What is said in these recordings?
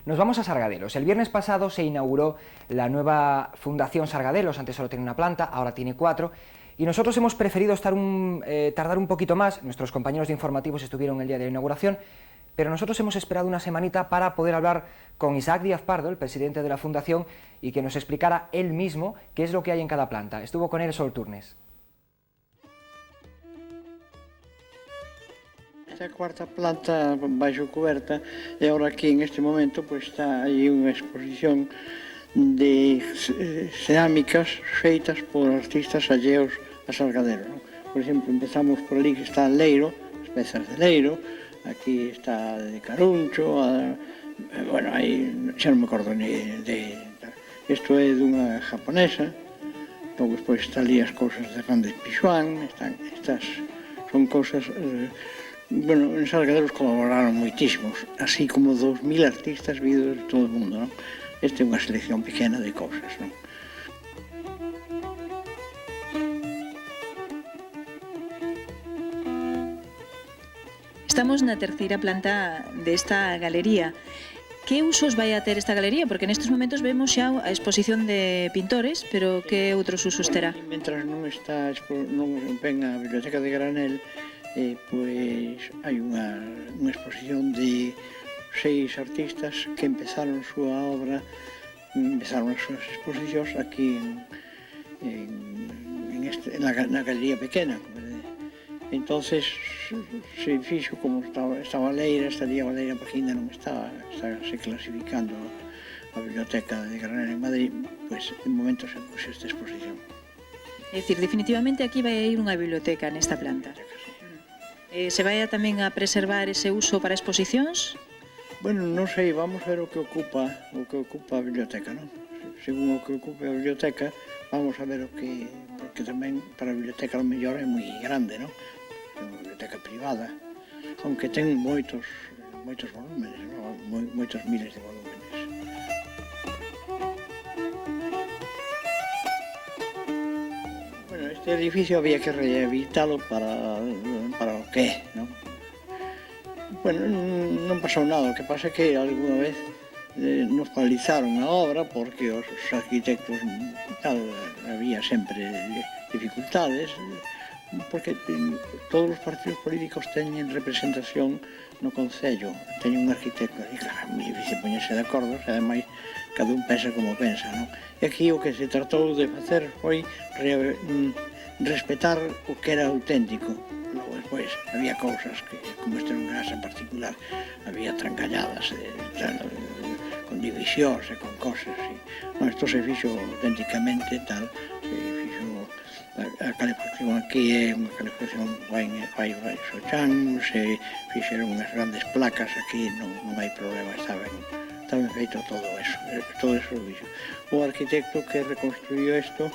Nos vamos a Sargadelos. El viernes pasado se inauguró la nueva Fundación Sargadelos, antes solo tenía una planta, ahora tiene 4, y nosotros hemos preferido tardar un poquito más. Nuestros compañeros de informativos estuvieron el día de la inauguración, pero nosotros hemos esperado una semanita para poder hablar con Isaac Díaz Pardo, el presidente de la Fundación, y que nos explicara él mismo qué es lo que hay en cada planta. Estuvo con él Sol Turnes. Esta cuarta planta baixo coberta e agora aquí en este momento pues, está aí unha exposición de cerámicas feitas por artistas alleos a Sargadelos, ¿no? Por exemplo, empezamos por ali que está Leiro, as pezas de Leiro, aquí está de Caruncho, bueno, aí xa non me acordo ni de... Isto é dunha japonesa, logo despois está ali as cousas de Randes Pixuán, estas son cousas... Bueno, en Sargadelos colaboraron moitísimos, así como 2000 artistas vidos de todo o mundo, non? Esta é unha selección pequena de cousas, non? Estamos na terceira planta desta galería. Que usos vai a ter esta galería? Porque nestes momentos vemos xa a exposición de pintores, pero que outros usos terá? Mentras non ven a Biblioteca de Granel, pois hai unha exposición de 6 artistas que empezaron a súa obra, empezaron as súas exposicións aquí na galería pequena. Entonces se fixo como estaba a Leira, estaría a Leira porque ainda non está se clasificando a Biblioteca de Granel en Madrid, pois en momento se puxe esta exposición. É dicir, definitivamente aquí vai a ir unha biblioteca nesta planta. Se vai tamén a preservar ese uso para exposicións? Bueno, non sei, vamos ver o que ocupa a biblioteca, non? Según o que ocupe a biblioteca, vamos a ver o que... Porque tamén para a biblioteca o mellor é moi grande, non? É unha biblioteca privada, aunque ten moitos volúmenes, non? Moitos miles de volúmenes. Bueno, este edificio había que rehabilitalo para o que, non? Bueno, non pasou nada, o que pasa é que alguna vez nos paralizaron a obra porque os arquitectos tal, había sempre dificultades, porque todos os partidos políticos teñen representación no Concello, teñen un arquitecto, e claro, é difícil poñerse de acordo, e ademais cada un pensa como pensa, non? E aquí o que se tratou de facer foi respetar o que era auténtico. Logo despois había cousas que, como este non casa en particular, había trancalladas con divisións e con cosas. Non, isto se fixo auténticamente tal, se fixo a calefacción aquí é unha calefacción vai xochan, se fixeron unhas grandes placas aquí, non hai problema, está ben feito todo eso fixo. O arquitecto que reconstruiu isto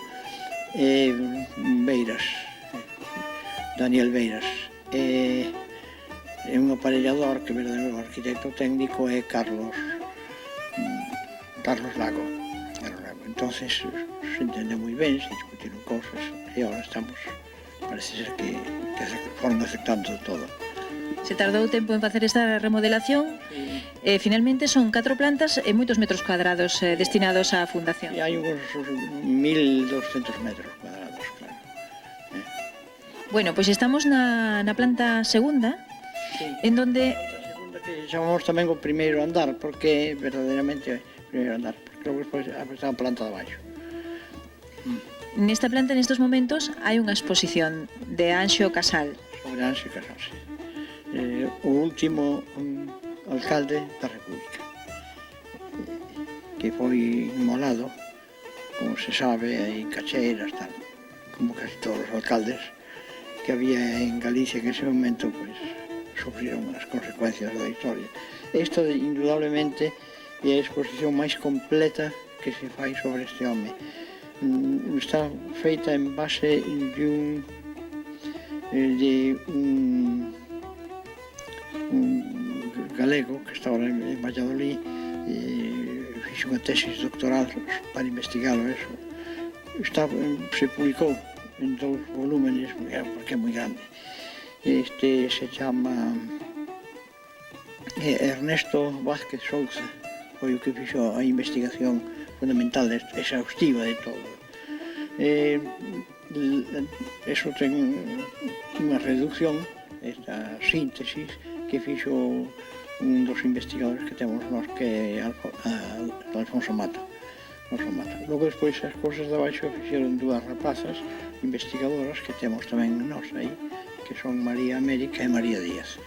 é Beiras, Daniel Beiras, é un aparellador que verdadeiro arquitecto técnico é Carlos Lago. Entonces se entende moi ben, se discutiron cousas e agora estamos, parece ser que foron aceptando todo. Se tardou tempo en facer esta remodelación, finalmente son 4 plantas e moitos metros cuadrados destinados á fundación. E hai uns 1200 metros cuadrados, claro. Bueno, pois estamos na planta segunda, en donde... A segunda que chamamos tamén o primeiro andar, porque verdadeiramente o primeiro andar, porque logo despois está a planta de baixo. Nesta planta, nestes momentos, hai unha exposición de Anxo Casal. Sobre Anxo Casal, sí. O último alcalde da República, que foi inmolado, como se sabe, en Cacheiras, tal, como casi todos os alcaldes que había en Galicia en ese momento, pues, sufriron as consecuencias da historia. Isto, indudablemente, é a exposición máis completa que se fai sobre este home. Está feita en base de un galego que está ahora en Valladolid, fixe unha tesis doctoral para investigalo eso. Se publicou en 2 volúmenes, porque é moi grande. Este se chama Ernesto Vázquez Souza, foi o que fixo a investigación fundamental, exhaustiva de todo. Eso ten unha reducción, esta síntesis que fixo un dos investigadores que temos nós, que é Alfonso Mata. Logo despois as cousas de abaixo fixeron dúas rapazas investigadoras que temos tamén nós aí, que son María América e María Díaz.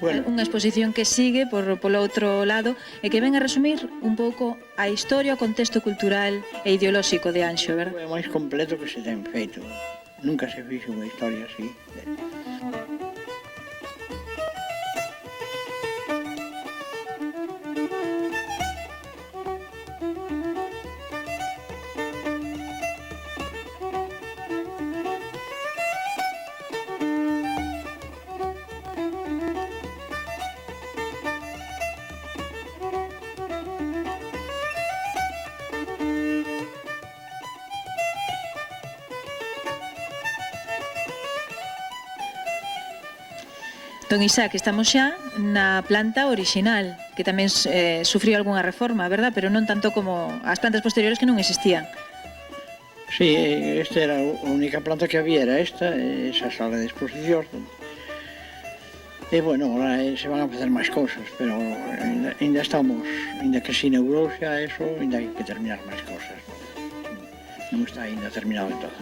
Unha exposición que sigue polo outro lado e que ven a resumir un pouco a historia, o contexto cultural e ideolóxico de Anxo, verdad? É o máis completo que se ten feito. Nunca se fixo unha historia así. Don Isaac, estamos xa na planta orixinal, que tamén sufriu algunha reforma, verdad? Pero non tanto como as plantas posteriores que non existían. Sí, esta era a única planta que había, era esta, esa sala de exposicións. E, bueno, agora se van a facer máis cousas, pero ainda estamos, ainda que se inaugurou xa eso, ainda hai que terminar máis cousas. Non está ainda terminado de todo.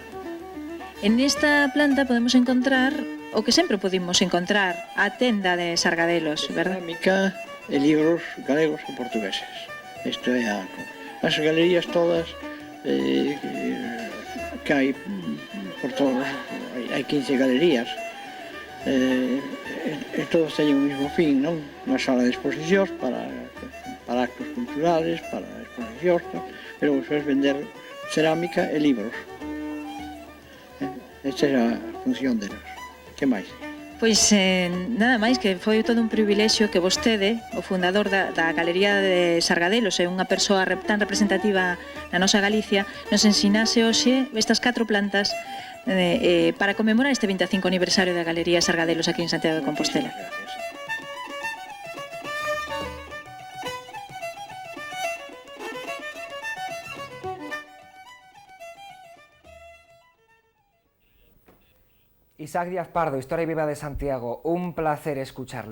En esta planta podemos encontrar o que sempre podemos encontrar, a tenda de Sargadelos, verdad? Cerámica e libros galegos e portugueses. Isto é as galerías todas que hai por todos, hai 15 galerías, e todos teñen o mesmo fin, non? Unha sala de exposicións para actos culturales, para exposicións, pero eso é vender cerámica e libros. Esta é a función delas. Que máis? Pois nada máis, que foi todo un privilexio que vostede, o fundador da Galería de Sargadelos e unha persoa tan representativa na nosa Galicia, nos ensinase hoxe estas 4 plantas para conmemorar este 25 aniversario da Galería Sargadelos aquí en Santiago de Compostela. Gracias. Isaac Díaz Pardo, Historia Viva de Santiago, un placer escucharle.